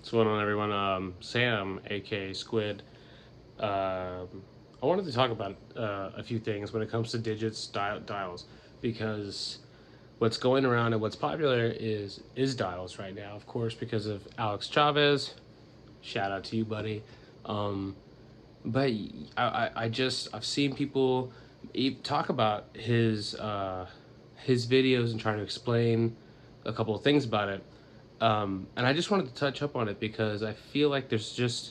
What's going on, everyone? Sam, aka Squid. I wanted to talk about a few things when it comes to digits, dials, because what's going around and what's popular is dials right now, of course, because of Alex Chavez. Shout out to you, buddy. Um, but I've seen people talk about his videos and trying to explain a couple of things about it. And I just wanted to touch up on it because I feel like there's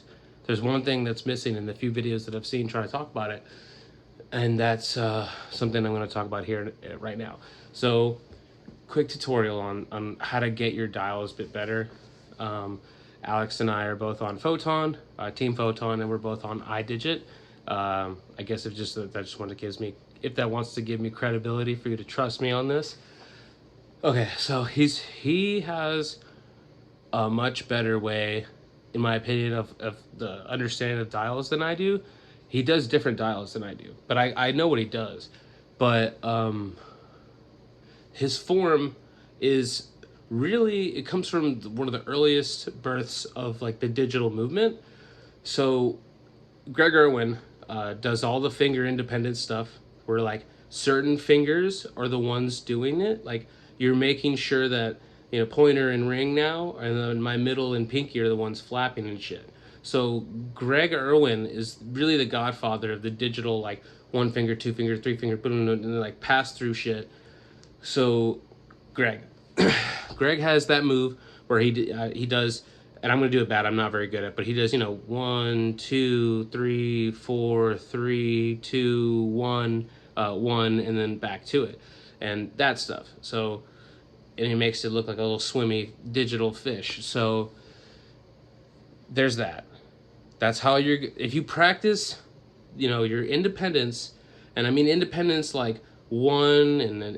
one thing that's missing in the few videos that I've seen trying to talk about it, and that's something I'm going to talk about here right now. So, quick tutorial on how to get your dials a bit better. Um, Alex and I are both on Photon, Team Photon, and we're both on iDigit. I guess if that wants to give me credibility for you to trust me on this. Okay, so he has a much better way, in my opinion, of the understanding of dials than I do. He does different dials than I do, but I know what he does. But his form is really, it comes from one of the earliest births of like the digital movement. So Greg Irwin does all the finger independent stuff where like certain fingers are the ones doing it. Like you're making sure that, pointer and ring now, and then my middle and pinky are the ones flapping and shit. So Greg Irwin is really the godfather of the digital, like one finger, two finger, three finger, and like pass through shit. So Greg, Greg has that move where he does, and I'm gonna do it bad. I'm not very good at it, but he does, 1, 2, 3, 4, 3, 2, 1, 1, and then back to it, and that stuff. So, and he makes it look like a little swimmy digital fish. So there's that. That's how if you practice, your independence, and I mean independence like one, and then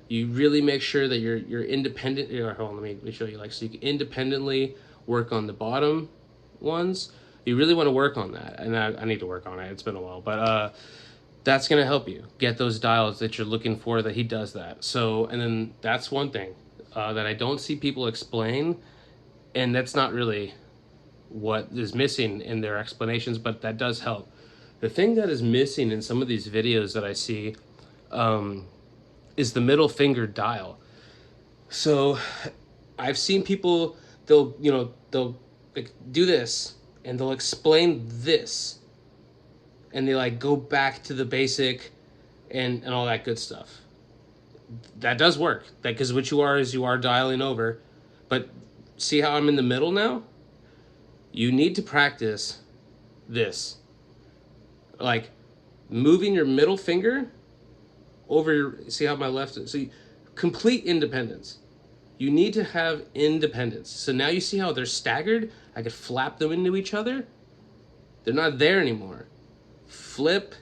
you really make sure that you're independent. Hold on, let me show you. Like, so you can independently work on the bottom ones. You really want to work on that, and I need to work on it. It's been a while, but that's gonna help you get those dials that you're looking for. That he does that. So, and then that's one thing that I don't see people explain, and that's not really what is missing in their explanations, but that does help. The thing that is missing in some of these videos that I see is the middle finger dial. So I've seen people, they'll like do this and they'll explain this and they like go back to the basic and all that good stuff. That does work. That, because what you are dialing over. But see how I'm in the middle now? You need to practice this. Like moving your middle finger over your, see how my left is? So complete independence. You need to have independence. So now you see how they're staggered? I could flap them into each other. They're not there anymore. Flip,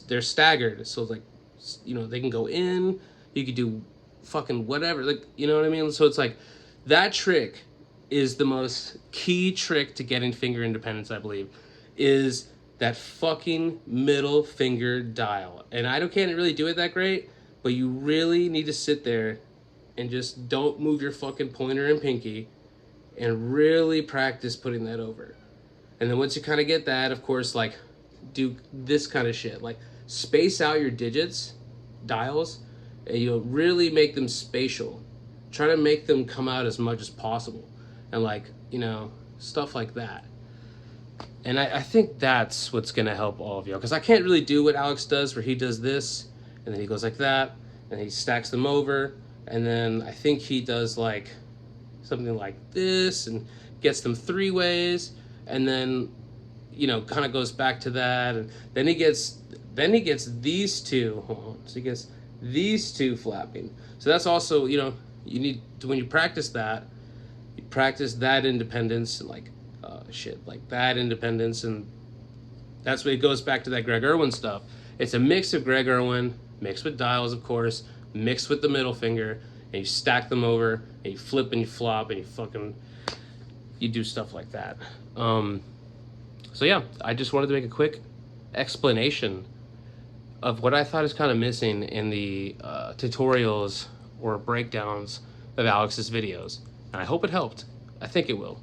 they're staggered. So like, they can go in. You could do fucking whatever. Like, you know what I mean? So it's like, that trick is the most key trick to getting finger independence, I believe, is that fucking middle finger dial. And can't really do it that great, but you really need to sit there and just don't move your fucking pointer and pinky and really practice putting that over. And then once you kind of get that, of course, like do this kind of shit. Like space out your digits, dials, and you'll really make them spatial. Try to make them come out as much as possible. And like, stuff like that. And I think that's what's going to help all of you. Because I can't really do what Alex does, where he does this, and then he goes like that, and he stacks them over. And then I think he does like something like this, and gets them three ways. And then, kind of goes back to that. And then he gets these two. Hold on. So he gets these two flapping. So that's also, you need to, when you practice that, you practice that independence, like like that independence, and that's where it goes back to that Greg Irwin stuff. It's a mix of Greg Irwin, mixed with dials, of course, mixed with the middle finger, and you stack them over, and you flip and you flop, and you do stuff like that. So yeah, I just wanted to make a quick explanation of what I thought is kind of missing in the tutorials or breakdowns of Alex's videos. And I hope it helped. I think it will.